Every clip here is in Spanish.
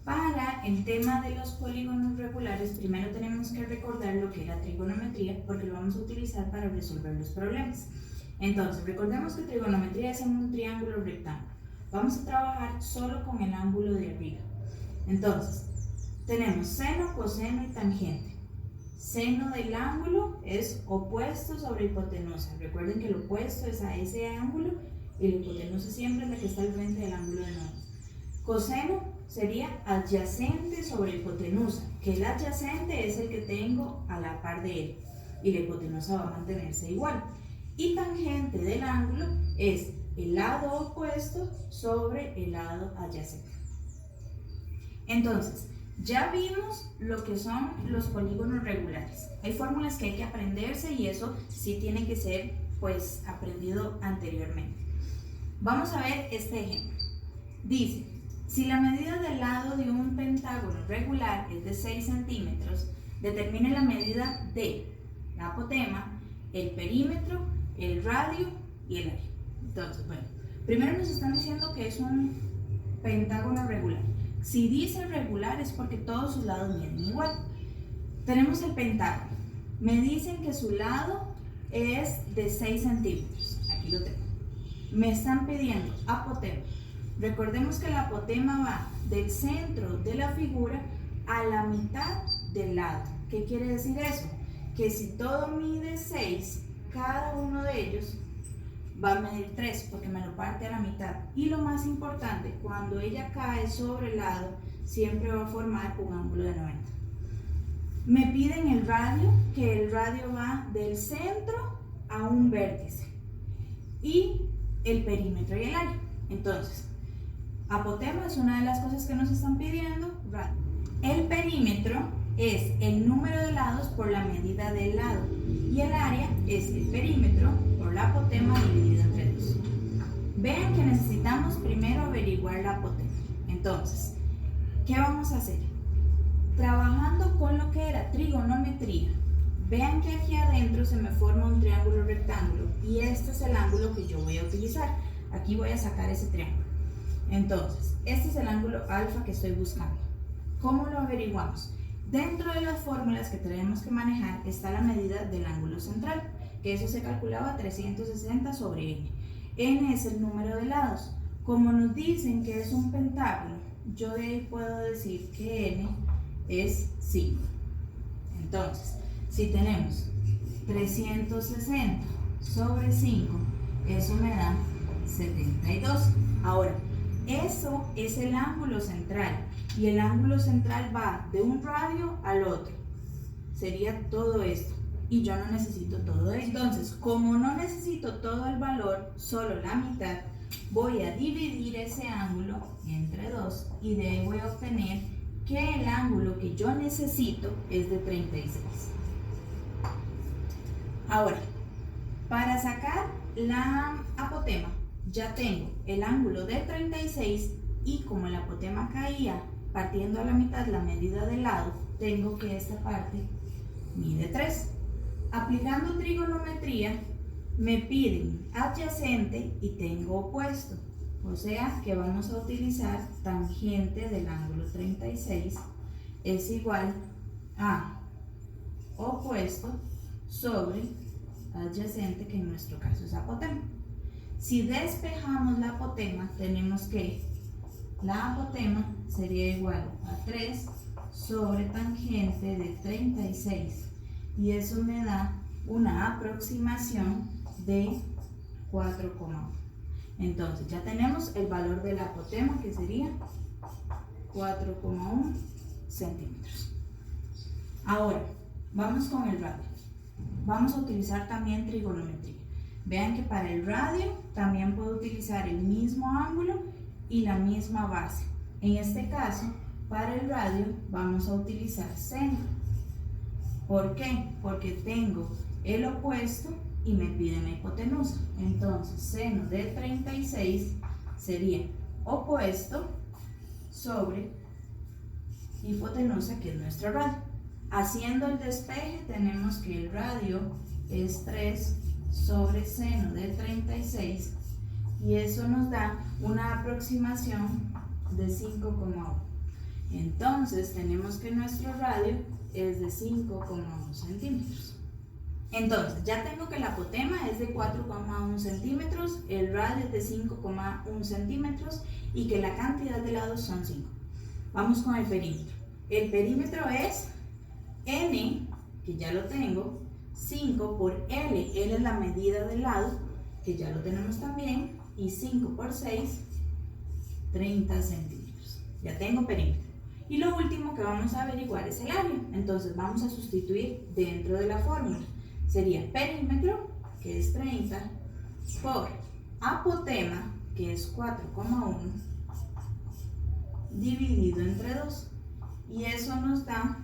Para el tema de los polígonos regulares, primero tenemos que recordar lo que es la trigonometría, porque lo vamos a utilizar para resolver los problemas. Entonces, recordemos que trigonometría es en un triángulo rectángulo. Vamos a trabajar solo con el ángulo de arriba. Entonces, tenemos seno, coseno y tangente. Seno del ángulo es opuesto sobre hipotenusa. Recuerden que el opuesto es a ese ángulo y la hipotenusa siempre es la que está al frente del ángulo de 90. Coseno sería adyacente sobre hipotenusa, que el adyacente es el que tengo a la par de él y la hipotenusa va a mantenerse igual. Y tangente del ángulo es el lado opuesto sobre el lado adyacente. Entonces, ya vimos lo que son los polígonos regulares. Hay fórmulas que hay que aprenderse y eso sí tiene que ser pues aprendido anteriormente. Vamos a ver este ejemplo. Dice, si la medida del lado de un pentágono regular es de 6 centímetros, determine la medida de la apotema, el perímetro, el radio y el área. Entonces, bueno, primero nos están diciendo que es un pentágono regular. Si dice regular es porque todos sus lados miden igual. Tenemos el pentágono. Me dicen que su lado es de 6 centímetros. Aquí lo tengo. Me están pidiendo apotema. Recordemos que la apotema va del centro de la figura a la mitad del lado. ¿Qué quiere decir eso? Que si todo mide 6, cada uno de ellos va a medir 3 porque me lo parte a la mitad. Y lo más importante, cuando ella cae sobre el lado, siempre va a formar un ángulo de 90. Me piden el radio, que el radio va del centro a un vértice. Y el perímetro y el área. Entonces, apotema es una de las cosas que nos están pidiendo. Radio. El perímetro es el número de lados por la medida del lado. Y el área es el perímetro por la apotema dividido entre 2. Vean que necesitamos primero averiguar la apotema. Entonces, ¿qué vamos a hacer? Trabajando con lo que era trigonometría. Vean que aquí adentro se me forma un triángulo rectángulo y este es el ángulo que yo voy a utilizar. Aquí voy a sacar ese triángulo. Entonces, este es el ángulo alfa que estoy buscando. ¿Cómo lo averiguamos? Dentro de las fórmulas que tenemos que manejar está la medida del ángulo central, que eso se calculaba 360 sobre n. N es el número de lados. Como nos dicen que es un pentágono, yo de ahí puedo decir que n es 5. Entonces, si tenemos 360 sobre 5, eso me da 72. Ahora, eso es el ángulo central y el ángulo central va de un radio al otro. Sería todo esto y yo no necesito todo esto. Entonces, como no necesito todo el valor, solo la mitad, voy a dividir ese ángulo entre 2 y de ahí voy a obtener que el ángulo que yo necesito es de 36. Ahora, para sacar la apotema, ya tengo el ángulo de 36 y como la apotema caía partiendo a la mitad la medida del lado, tengo que esta parte mide 3. Aplicando trigonometría, me piden adyacente y tengo opuesto. O sea que vamos a utilizar tangente del ángulo 36 es igual a opuesto sobre adyacente, que en nuestro caso es apotema. Si despejamos la apotema, tenemos que la apotema sería igual a 3 sobre tangente de 36 y eso me da una aproximación de 4,1. Entonces ya tenemos el valor de la apotema, que sería 4,1 centímetros. Ahora, vamos con el radio. Vamos a utilizar también trigonometría. Vean que para el radio también puedo utilizar el mismo ángulo y la misma base. En este caso, para el radio vamos a utilizar seno. ¿Por qué? Porque tengo el opuesto y me piden la hipotenusa. Entonces, seno de 36 sería opuesto sobre hipotenusa, que es nuestro radio. Haciendo el despeje, tenemos que el radio es 3 sobre seno de 36 y eso nos da una aproximación de 5,1. Entonces tenemos que nuestro radio es de 5,1 centímetros. Entonces ya tengo que el apotema es de 4,1 centímetros, el radio es de 5,1 centímetros y que la cantidad de lados son 5. Vamos con el perímetro. El perímetro es n, que ya lo tengo, 5 por L. L es la medida del lado, que ya lo tenemos también, y 5 por 6, 30 centímetros. Ya tengo perímetro. Y lo último que vamos a averiguar es el área. Entonces vamos a sustituir dentro de la fórmula. Sería perímetro, que es 30, por apotema, que es 4,1, dividido entre 2. Y eso nos da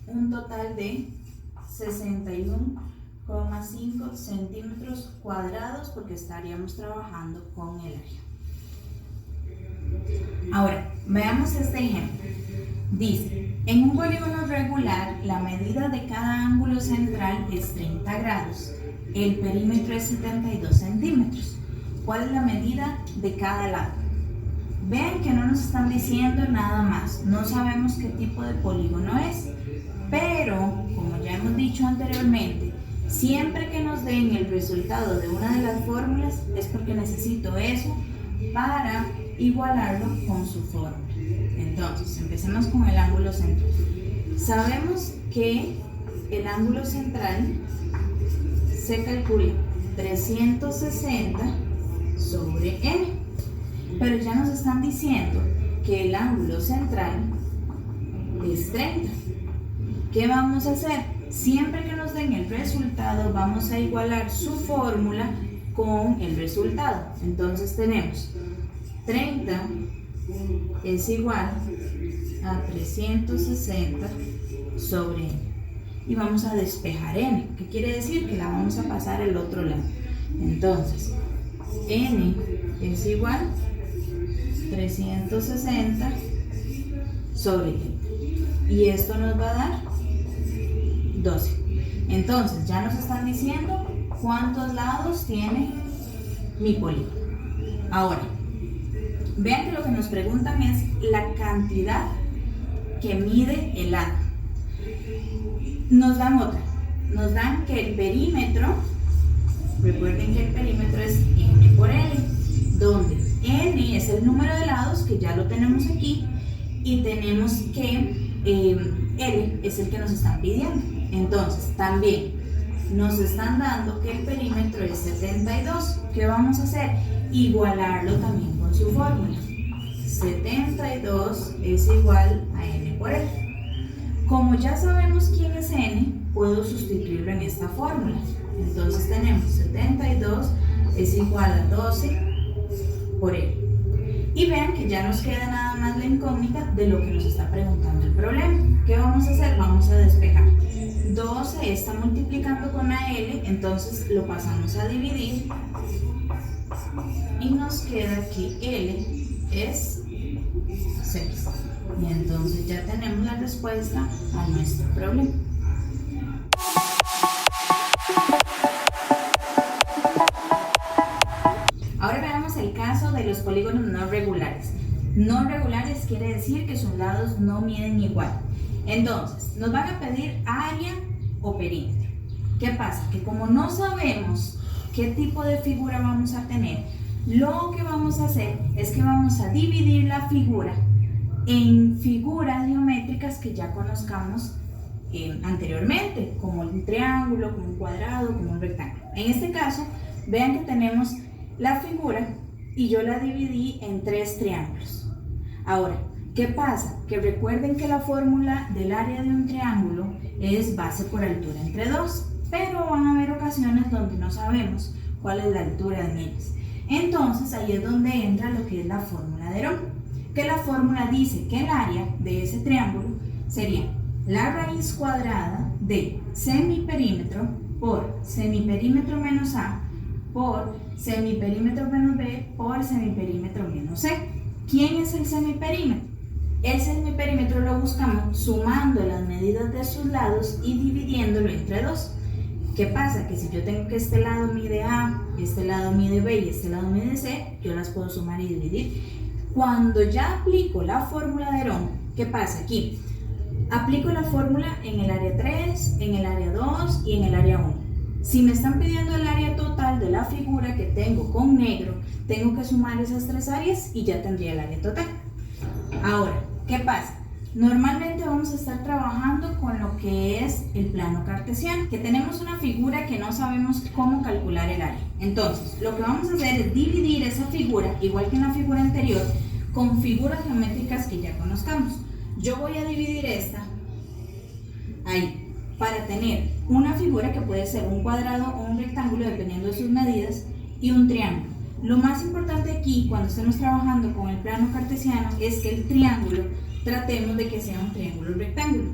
un total de 61,5 centímetros cuadrados porque estaríamos trabajando con el área. Ahora, veamos este ejemplo. Dice, en un polígono regular, la medida de cada ángulo central es 30 grados. El perímetro es 72 centímetros. ¿Cuál es la medida de cada lado? Vean que no nos están diciendo nada más. No sabemos qué tipo de polígono es. Pero, como ya hemos dicho anteriormente, siempre que nos den el resultado de una de las fórmulas es porque necesito eso para igualarlo con su fórmula. Entonces, empecemos con el ángulo central. Sabemos que el ángulo central se calcula 360 sobre n, pero ya nos están diciendo que el ángulo central es 30. ¿Qué vamos a hacer? Siempre que nos den el resultado, vamos a igualar su fórmula con el resultado. Entonces tenemos 30 es igual a 360 sobre n. Y vamos a despejar n, que quiere decir que la vamos a pasar al otro lado. Entonces, n es igual a 360 sobre n. Y esto nos va a dar 12. Entonces, ya nos están diciendo cuántos lados tiene mi polígono. Ahora, vean que lo que nos preguntan es la cantidad que mide el lado. Nos dan otra. Nos dan que el perímetro, recuerden que el perímetro es n por L, donde n es el número de lados, que ya lo tenemos aquí, y tenemos que L es el que nos están pidiendo. Entonces, también nos están dando que el perímetro es 72. ¿Qué vamos a hacer? Igualarlo también con su fórmula. 72 es igual a n por L. Como ya sabemos quién es n, puedo sustituirlo en esta fórmula. Entonces tenemos 72 es igual a 12 por L. Y vean que ya nos queda nada más la incógnita de lo que nos está preguntando el problema. ¿Qué vamos a hacer? Vamos a despejar. 12 está multiplicando con AL, entonces lo pasamos a dividir y nos queda que L es 6. Y entonces ya tenemos la respuesta a nuestro problema. Ahora veamos el caso de los polígonos no regulares. No regulares quiere decir que sus lados no miden igual. Entonces, nos van a pedir área o perímetro. ¿Qué pasa? Que como no sabemos qué tipo de figura vamos a tener, lo que vamos a hacer es que vamos a dividir la figura en figuras geométricas que ya conozcamos anteriormente, como un triángulo, como un cuadrado, como un rectángulo. En este caso, vean que tenemos la figura y yo la dividí en 3 triángulos. Ahora, ¿qué pasa? Que recuerden que la fórmula del área de un triángulo es base por altura entre 2, pero van a haber ocasiones donde no sabemos cuál es la altura de ellas. Entonces ahí es donde entra lo que es la fórmula de Herón, que la fórmula dice que el área de ese triángulo sería la raíz cuadrada de semiperímetro por semiperímetro menos A por semiperímetro menos B por semiperímetro menos C. ¿Quién es el semiperímetro? El semiperímetro lo buscamos sumando las medidas de sus lados y dividiéndolo entre 2. ¿Qué pasa? Que si yo tengo que este lado mide A, este lado mide B y este lado mide C, yo las puedo sumar y dividir. Cuando ya aplico la fórmula de Herón, ¿qué pasa aquí? Aplico la fórmula en el área 3, en el área 2 y en el área 1. Si me están pidiendo el área total de la figura que tengo con negro, tengo que sumar esas tres áreas y ya tendría el área total. Ahora, ¿qué pasa? Normalmente vamos a estar trabajando con lo que es el plano cartesiano, que tenemos una figura que no sabemos cómo calcular el área. Entonces, lo que vamos a hacer es dividir esa figura, igual que en la figura anterior, con figuras geométricas que ya conozcamos. Yo voy a dividir esta ahí, para tener una figura que puede ser un cuadrado o un rectángulo, dependiendo de sus medidas, y un triángulo. Lo más importante aquí, cuando estemos trabajando con el plano cartesiano, es que el triángulo tratemos de que sea un triángulo rectángulo.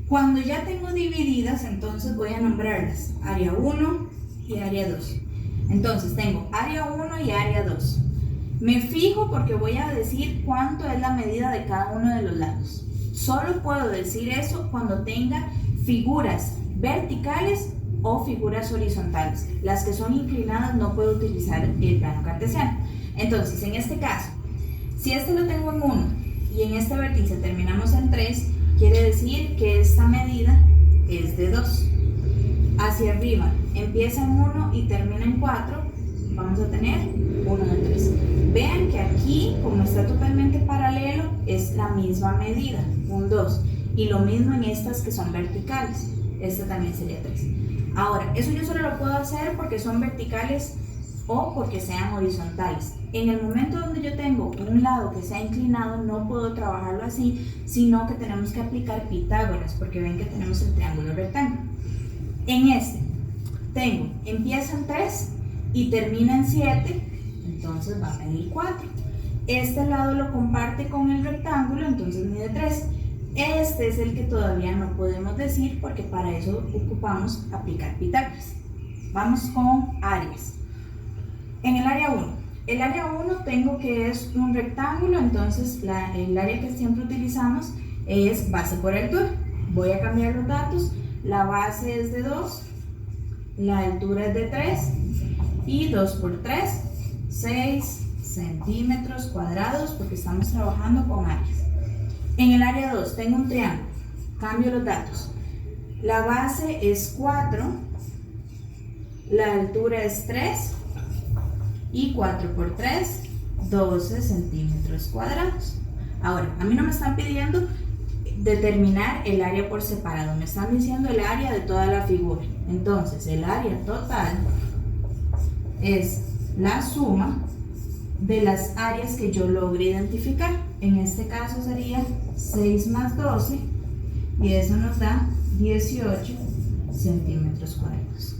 Cuando ya tengo divididas, entonces voy a nombrarlas área 1 y área 2. Entonces tengo área 1 y área 2. Me fijo porque voy a decir cuánto es la medida de cada uno de los lados. Solo puedo decir eso cuando tenga figuras verticales o figuras horizontales. Las que son inclinadas no puedo utilizar el plano cartesiano. Entonces, en este caso, si este lo tengo en 1 y en este vértice terminamos en 3, quiere decir que esta medida es de 2. Hacia arriba empieza en 1 y termina en 4, vamos a tener 1 de 3. Vean que aquí, como está totalmente paralelo, es la misma medida, un 2. Y lo mismo en estas que son verticales, esta también sería 3. Ahora, eso yo solo lo puedo hacer porque son verticales o porque sean horizontales. En el momento donde yo tengo un lado que sea inclinado, no puedo trabajarlo así, sino que tenemos que aplicar Pitágoras, porque ven que tenemos el triángulo rectángulo. En este, empieza en 3 y termina en 7, entonces va a medir 4. Este lado lo comparte con el rectángulo, entonces mide 3. Este es el que todavía no podemos decir porque para eso ocupamos aplicar Pitágoras. Vamos con áreas. En el área 1. El área 1 tengo que es un rectángulo, entonces el área que siempre utilizamos es base por altura. Voy a cambiar los datos. La base es de 2, la altura es de 3 y 2 por 3, 6 centímetros cuadrados porque estamos trabajando con áreas. En el área 2 tengo un triángulo, cambio los datos. La base es 4, la altura es 3 y 4 por 3, 12 centímetros cuadrados. Ahora, a mí no me están pidiendo determinar el área por separado, me están diciendo el área de toda la figura. Entonces, el área total es la suma de las áreas que yo logre identificar. En este caso sería 6 más 12 y eso nos da 18 centímetros cuadrados.